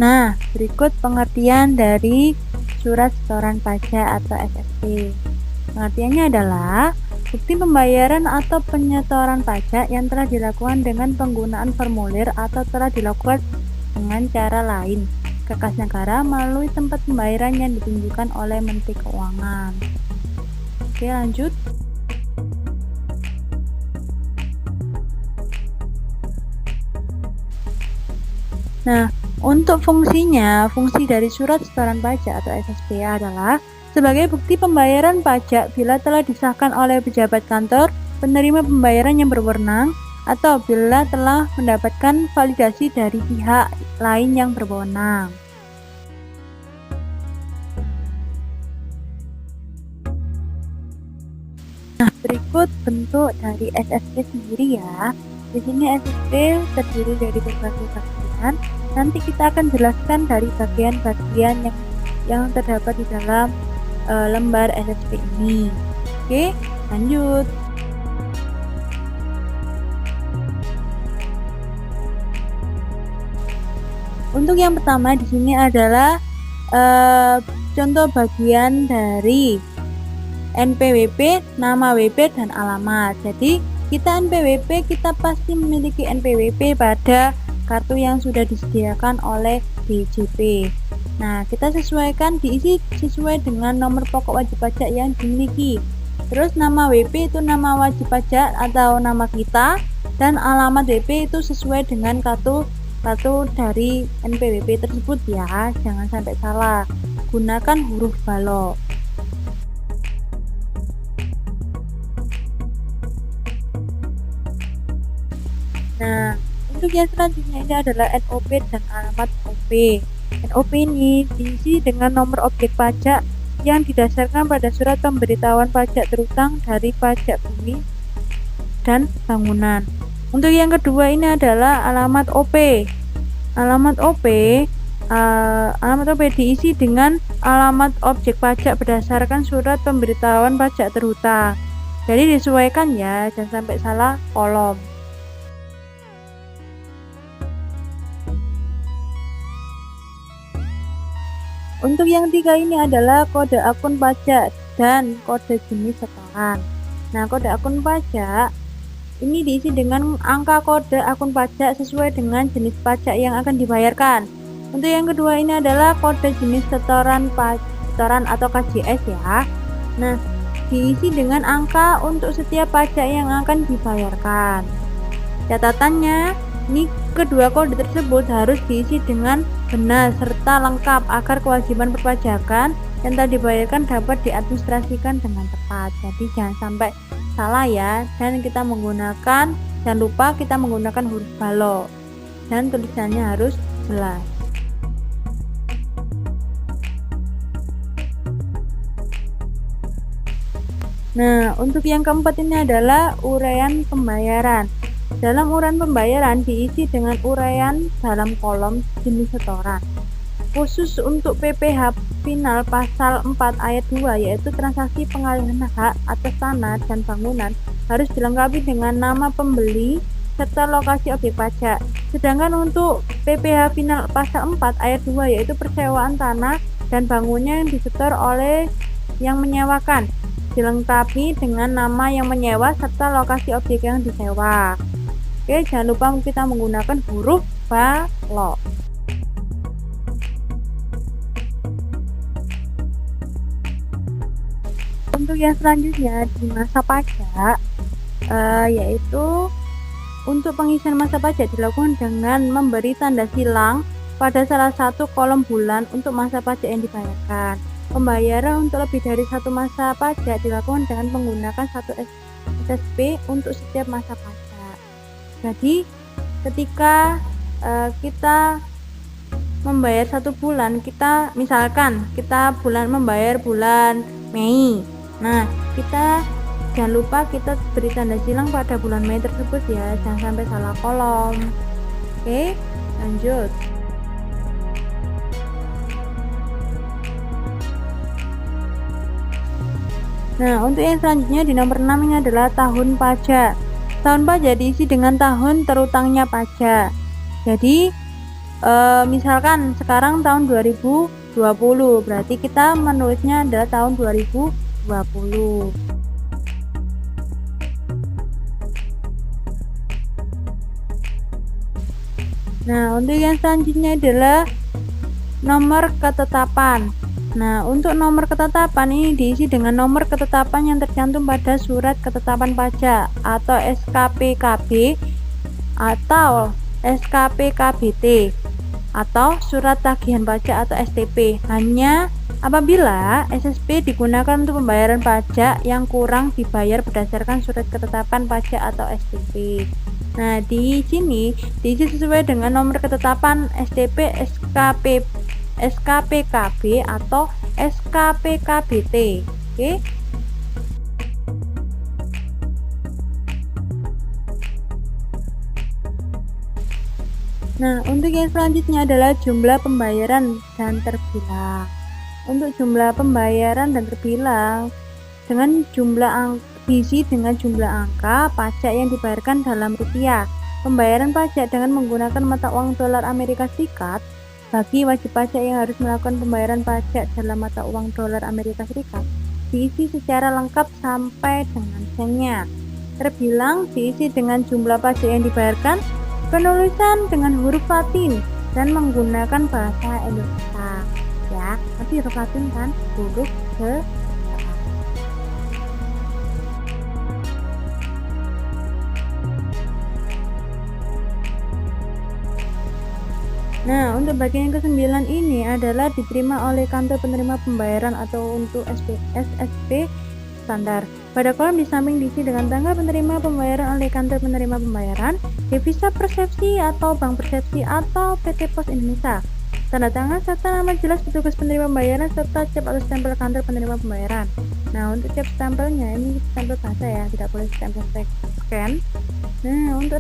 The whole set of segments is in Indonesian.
Nah, berikut pengertian dari surat setoran pajak atau SSP. Pengertiannya adalah bukti pembayaran atau penyetoran pajak yang telah dilakukan dengan penggunaan formulir atau telah dilakukan dengan cara lain ke kas negara melalui tempat pembayaran yang ditunjukkan oleh Menteri Keuangan. Oke, lanjut. Nah, untuk fungsi dari surat setoran pajak atau SSP adalah sebagai bukti pembayaran pajak bila telah disahkan oleh pejabat kantor penerima pembayaran yang berwenang atau bila telah mendapatkan validasi dari pihak lain yang berwenang. Nah, berikut bentuk dari SSP sendiri ya. Di sini SSP terdiri dari berbagai bagian. Nanti kita akan jelaskan dari bagian-bagian yang terdapat di dalam lembar SSP ini. Oke, lanjut. Untuk yang pertama di sini adalah contoh bagian dari NPWP, nama WP dan alamat. Jadi kita NPWP, kita pasti memiliki NPWP pada kartu yang sudah disediakan oleh DJP. Nah, kita sesuaikan, diisi sesuai dengan nomor pokok wajib pajak yang dimiliki. Terus nama WP itu nama wajib pajak atau nama kita, dan alamat WP itu sesuai dengan kartu dari NPWP tersebut ya. Jangan sampai salah. Gunakan huruf balok. Nah, untuk yang selanjutnya ini adalah NOP dan alamat OP. NOP ini diisi dengan nomor objek pajak yang didasarkan pada surat pemberitahuan pajak terutang dari pajak bumi dan bangunan. Untuk yang kedua ini adalah alamat OP. Alamat OP diisi dengan alamat objek pajak berdasarkan surat pemberitahuan pajak terutang. Jadi disesuaikan ya, jangan sampai salah kolom. Untuk yang ketiga ini adalah kode akun pajak dan kode jenis setoran. Nah, kode akun pajak ini diisi dengan angka kode akun pajak sesuai dengan jenis pajak yang akan dibayarkan. Untuk yang kedua ini adalah kode jenis setoran atau KJS ya. Nah, diisi dengan angka untuk setiap pajak yang akan dibayarkan. Catatannya, ini kedua kode tersebut harus diisi dengan benar serta lengkap agar kewajiban perpajakan yang telah dibayarkan dapat diadministrasikan dengan tepat. Jadi jangan sampai salah ya, dan jangan lupa kita menggunakan huruf balok dan tulisannya harus jelas. Nah, untuk yang keempat ini adalah uraian pembayaran. Dalam uraian pembayaran diisi dengan uraian dalam kolom jenis setoran. Khusus untuk PPh final pasal 4 ayat 2 yaitu transaksi pengalihan hak atas tanah dan bangunan harus dilengkapi dengan nama pembeli serta lokasi objek pajak. Sedangkan untuk PPh final pasal 4 ayat 2 yaitu persewaan tanah dan bangunnya yang disetor oleh yang menyewakan dilengkapi dengan nama yang menyewa serta lokasi objek yang disewa. Oke, jangan lupa kita menggunakan huruf balok. Untuk yang selanjutnya di masa pajak, yaitu untuk pengisian masa pajak dilakukan dengan memberi tanda silang pada salah satu kolom bulan untuk masa pajak yang dibayarkan. Pembayaran untuk lebih dari satu masa pajak dilakukan dengan menggunakan satu SSP untuk setiap masa pajak. Jadi ketika kita membayar satu bulan, misalkan kita membayar bulan Mei. Nah, kita jangan lupa kita beri tanda silang pada bulan Mei tersebut ya, jangan sampai salah kolom. Oke, lanjut. Nah, untuk yang selanjutnya di nomor 6 ini adalah tahun pajak. Tahun pajak diisi dengan tahun terutangnya pajak. Jadi misalkan sekarang tahun 2020, berarti kita menulisnya adalah tahun 2020. Nah, untuk yang selanjutnya adalah nomor ketetapan. Nah, untuk nomor ketetapan ini diisi dengan nomor ketetapan yang tercantum pada surat ketetapan pajak atau SKPKB atau SKPKBT atau surat tagihan pajak atau STP, hanya apabila SSP digunakan untuk pembayaran pajak yang kurang dibayar berdasarkan surat ketetapan pajak atau STP. Nah, di sini diisi sesuai dengan nomor ketetapan STP, SKPKB atau SKPKBT. Oke. Nah, untuk yang selanjutnya adalah jumlah pembayaran dan terbilang. Untuk jumlah pembayaran dan terbilang dengan diisi dengan jumlah angka pajak yang dibayarkan dalam rupiah. Pembayaran pajak dengan menggunakan mata uang dolar Amerika Serikat bagi wajib pajak yang harus melakukan pembayaran pajak dalam mata uang dolar Amerika Serikat diisi secara lengkap sampai dengan sennya. Terbilang diisi dengan jumlah pajak yang dibayarkan, penulisan dengan huruf Latin dan menggunakan bahasa Indonesia. Ya, nanti huruf Latin kan huruf ke. Nah, untuk bagian yang ke-9 ini adalah diterima oleh kantor penerima pembayaran atau untuk SSP standar. Pada kolom di samping diisi dengan tanggal penerima pembayaran oleh kantor penerima pembayaran, devisa persepsi atau bank persepsi atau PT Pos Indonesia. Tanda tangan serta nama jelas petugas penerima pembayaran serta cap atau stempel kantor penerima pembayaran. Nah, untuk cap stempelnya ini stempel bahasa ya, tidak boleh stempel scan. Nah, untuk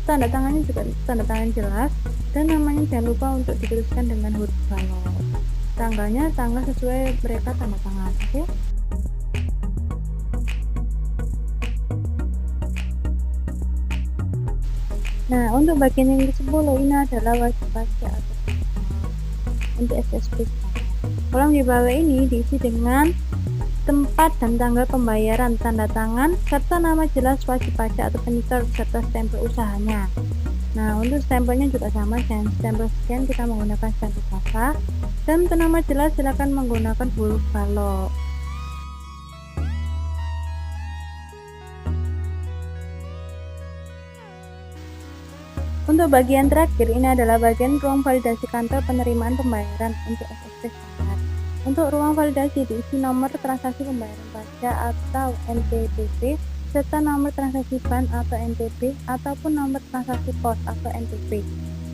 tanda tangannya juga tanda tangan jelas dan namanya jangan lupa untuk dituliskan dengan huruf balok. Tanggalnya tanggal sesuai mereka tanda tangan. Oke. Nah, untuk bagian yang ke-10 ini adalah wajib pajak atau untuk SSP. Kolom di bawah ini diisi dengan tempat dan tanggal pembayaran, tanda tangan, serta nama jelas wajib pajak atau penyetor serta stempel usahanya. Nah, untuk stempelnya juga sama, jangan stempel scan, kita menggunakan stempel basah. Dan untuk nama jelas silakan menggunakan huruf balok. Untuk bagian terakhir ini adalah bagian ruang validasi kantor penerimaan pembayaran untuk SSP standar. Untuk ruang validasi diisi nomor transaksi pembayaran pajak atau NPWP serta nomor transaksi BAN atau NTB ataupun nomor transaksi pos atau NTP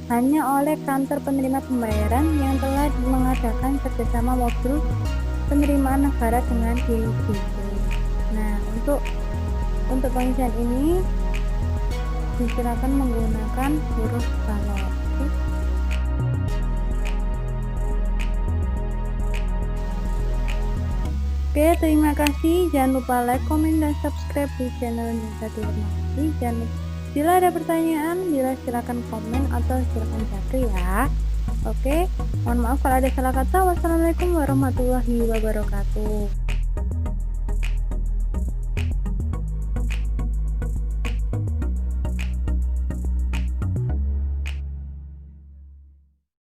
hanya oleh kantor penerima pembayaran yang telah mengadakan kerjasama modul penerimaan negara dengan DJP. Nah, untuk pengisian ini silakan menggunakan huruf balok. Oke, terima kasih. Jangan lupa like, komen, dan subscribe di channel Nisa Durmawati. Bila ada pertanyaan, silakan komen atau silakan japri ya. Oke, mohon maaf kalau ada salah kata. Wassalamualaikum warahmatullahi wabarakatuh.